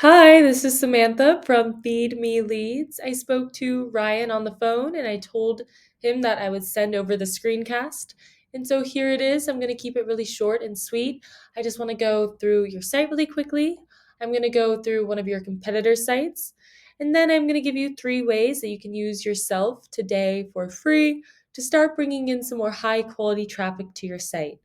Hi, this is Samantha from Feed Me Leads. I spoke to Ryan on the phone and I told him that I would send over the screencast. And so here it is. I'm going to keep it really short and sweet. I just want to go through your site really quickly. I'm going to go through one of your competitor sites. And then I'm going to give you 3 ways that you can use yourself today for free to start bringing in some more high quality traffic to your site.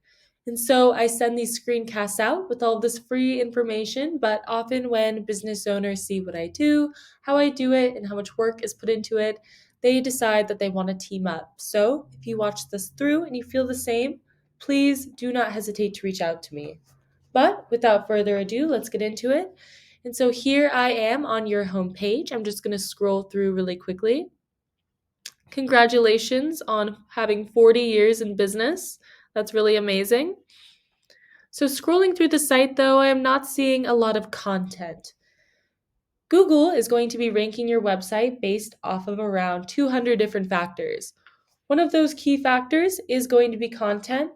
And so I send these screencasts out with all this free information, but often when business owners see what I do, how I do it, and how much work is put into it, they decide that they want to team up. So if you watch this through and you feel the same, please do not hesitate to reach out to me. But without further ado, let's get into it. And so here I am on your homepage. I'm just going to scroll through really quickly. Congratulations on having 40 years in business. That's really amazing. So, scrolling through the site, though, I am not seeing a lot of content. Google is going to be ranking your website based off of around 200 different factors. One of those key factors is going to be content.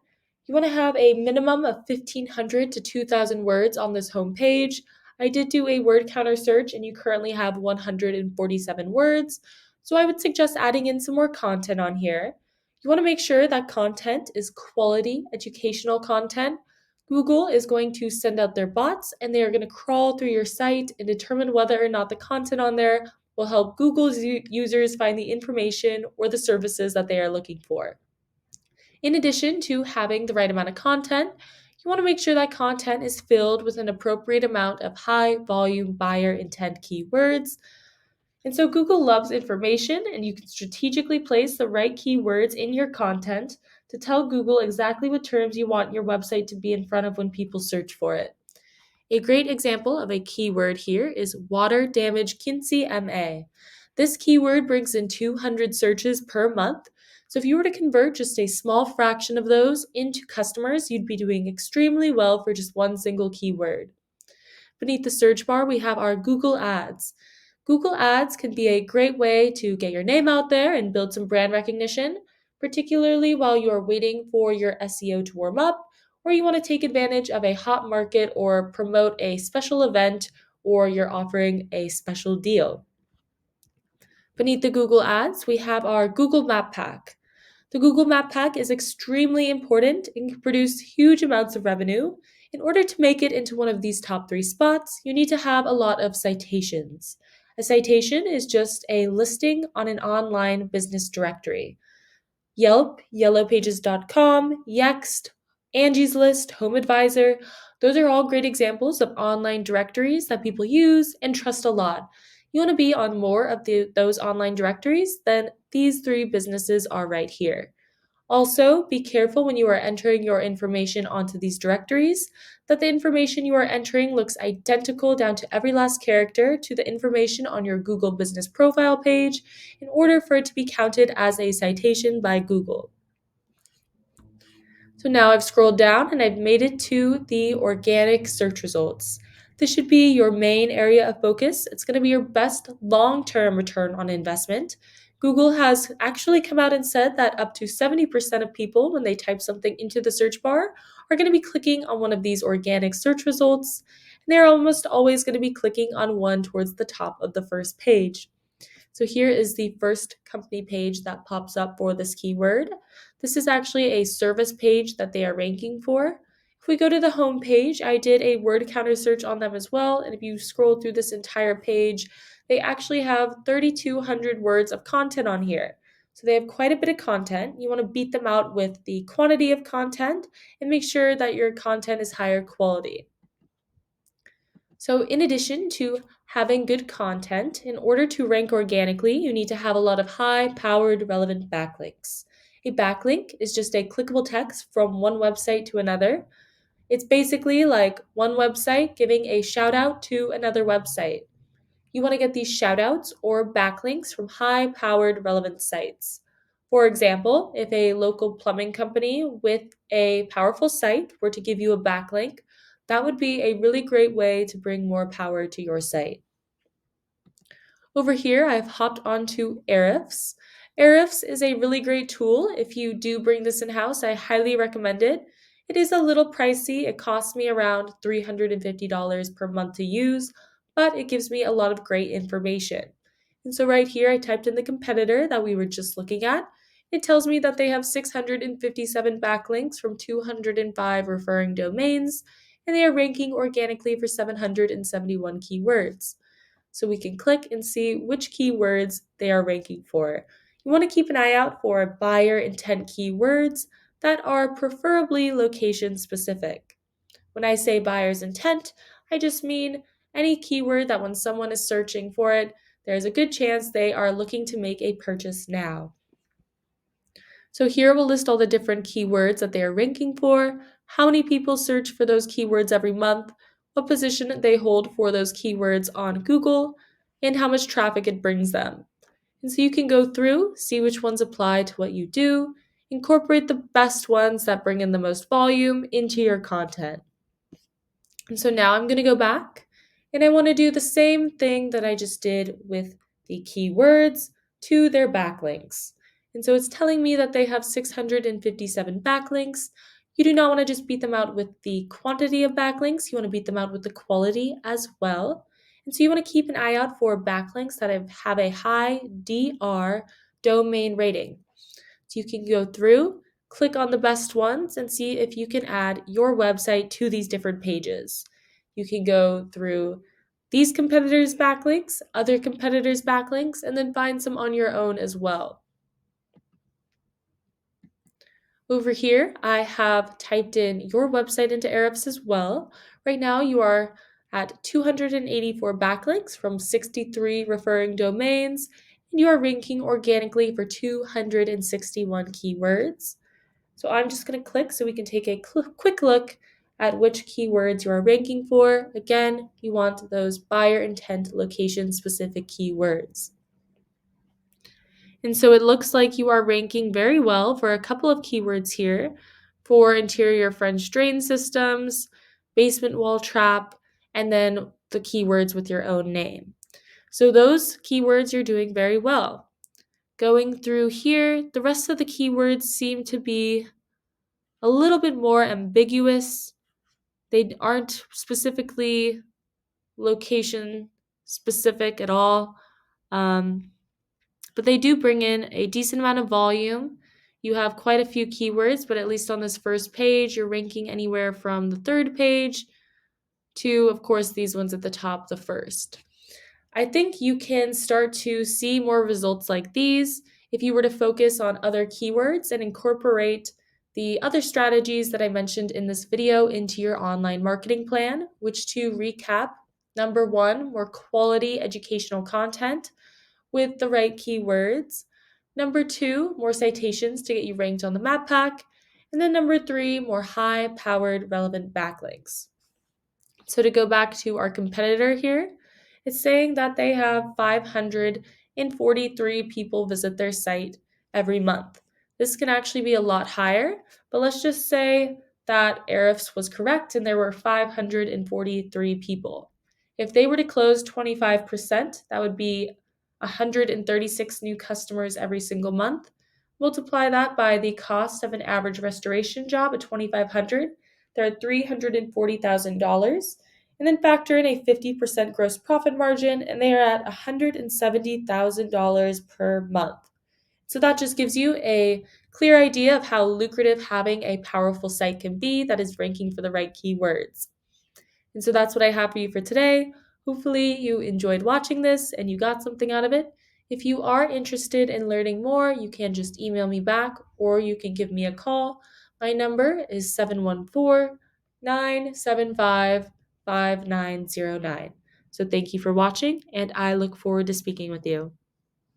You want to have a minimum of 1,500 to 2,000 words on this homepage. I did do a word counter search and you currently have 147 words. So I would suggest adding in some more content on here. You want to make sure that content is quality educational content. Google is going to send out their bots and they are going to crawl through your site and determine whether or not the content on there will help Google's users find the information or the services that they are looking for. In addition to having the right amount of content, you want to make sure that content is filled with an appropriate amount of high volume buyer intent keywords. And so Google loves information, and you can strategically place the right keywords in your content to tell Google exactly what terms you want your website to be in front of when people search for it. A great example of a keyword here is water damage Quincy MA. This keyword brings in 200 searches per month. So if you were to convert just a small fraction of those into customers, you'd be doing extremely well for just one single keyword. Beneath the search bar, we have our Google Ads. Google Ads can be a great way to get your name out there and build some brand recognition, particularly while you are waiting for your SEO to warm up, or you want to take advantage of a hot market or promote a special event, or you're offering a special deal. Beneath the Google Ads, we have our Google Map Pack. The Google Map Pack is extremely important and can produce huge amounts of revenue. In order to make it into one of these top 3 spots, you need to have a lot of citations. A citation is just a listing on an online business directory. Yelp, yellowpages.com, Yext, Angie's List, Home Advisor, those are all great examples of online directories that people use and trust a lot. You want to be on more of those online directories, then these 3 businesses are right here. Also, be careful when you are entering your information onto these directories that the information you are entering looks identical down to every last character to the information on your Google Business Profile page in order for it to be counted as a citation by Google. So now I've scrolled down and I've made it to the organic search results. This should be your main area of focus. It's going to be your best long term return on investment. Google has actually come out and said that up to 70% of people, when they type something into the search bar, are going to be clicking on one of these organic search results. And they're almost always going to be clicking on one towards the top of the first page. So here is the first company page that pops up for this keyword. This is actually a service page that they are ranking for. If we go to the home page, I did a word counter search on them as well. And if you scroll through this entire page, they actually have 3,200 words of content on here. So they have quite a bit of content. You want to beat them out with the quantity of content and make sure that your content is higher quality. So, in addition to having good content, in order to rank organically, you need to have a lot of high powered relevant backlinks. A backlink is just a clickable text from one website to another. It's basically like one website giving a shout out to another website. You want to get these shout outs or backlinks from high powered relevant sites. For example, if a local plumbing company with a powerful site were to give you a backlink, that would be a really great way to bring more power to your site. Over here, I've hopped onto Ahrefs. Ahrefs is a really great tool. If you do bring this in-house, I highly recommend it. It is a little pricey. It costs me around $350 per month to use, but it gives me a lot of great information. And so right here, I typed in the competitor that we were just looking at. It tells me that they have 657 backlinks from 205 referring domains, and they are ranking organically for 771 keywords. So we can click and see which keywords they are ranking for. You want to keep an eye out for buyer intent keywords that are preferably location specific. When I say buyer's intent, I just mean any keyword that when someone is searching for it, there's a good chance they are looking to make a purchase now. So here we'll list all the different keywords that they are ranking for, how many people search for those keywords every month, what position they hold for those keywords on Google, and how much traffic it brings them. And so you can go through, see which ones apply to what you do, incorporate the best ones that bring in the most volume into your content. And so now I'm going to go back and I want to do the same thing that I just did with the keywords to their backlinks. And so it's telling me that they have 657 backlinks. You do not want to just beat them out with the quantity of backlinks, you want to beat them out with the quality as well. And so you want to keep an eye out for backlinks that have a high DR domain rating. So you can go through, click on the best ones, and see if you can add your website to these different pages. You can go through these competitors' backlinks, other competitors' backlinks, and then find some on your own as well. Over here, I have typed in your website into Ahrefs as well. Right now, you are at 284 backlinks from 63 referring domains, and you are ranking organically for 261 keywords. So I'm just going to click so we can take a quick look at which keywords you are ranking for. Again, you want those buyer intent location specific keywords. And so it looks like you are ranking very well for a couple of keywords here for interior French drain systems, basement wall trap, and then the keywords with your own name. So those keywords you're doing very well. Going through here, the rest of the keywords seem to be a little bit more ambiguous. They aren't specifically location specific at all. But they do bring in a decent amount of volume. You have quite a few keywords, but at least on this first page, you're ranking anywhere from the third page to, of course, these ones at the top, the first. I think you can start to see more results like these if you were to focus on other keywords and incorporate the other strategies that I mentioned in this video into your online marketing plan, which to recap, number one, more quality educational content with the right keywords. Number two, more citations to get you ranked on the map pack. And then number three, more high-powered relevant backlinks. So to go back to our competitor here, it's saying that they have 543 people visit their site every month. This can actually be a lot higher, but let's just say that Ahrefs was correct and there were 543 people. If they were to close 25%, that would be 136 new customers every single month. Multiply that by the cost of an average restoration job at $2,500. They're at $340,000. And then factor in a 50% gross profit margin, and they are at $170,000 per month. So that just gives you a clear idea of how lucrative having a powerful site can be that is ranking for the right keywords. And so that's what I have for you for today. Hopefully you enjoyed watching this and you got something out of it. If you are interested in learning more, you can just email me back or you can give me a call. My number is 714-975-5909. So thank you for watching and I look forward to speaking with you.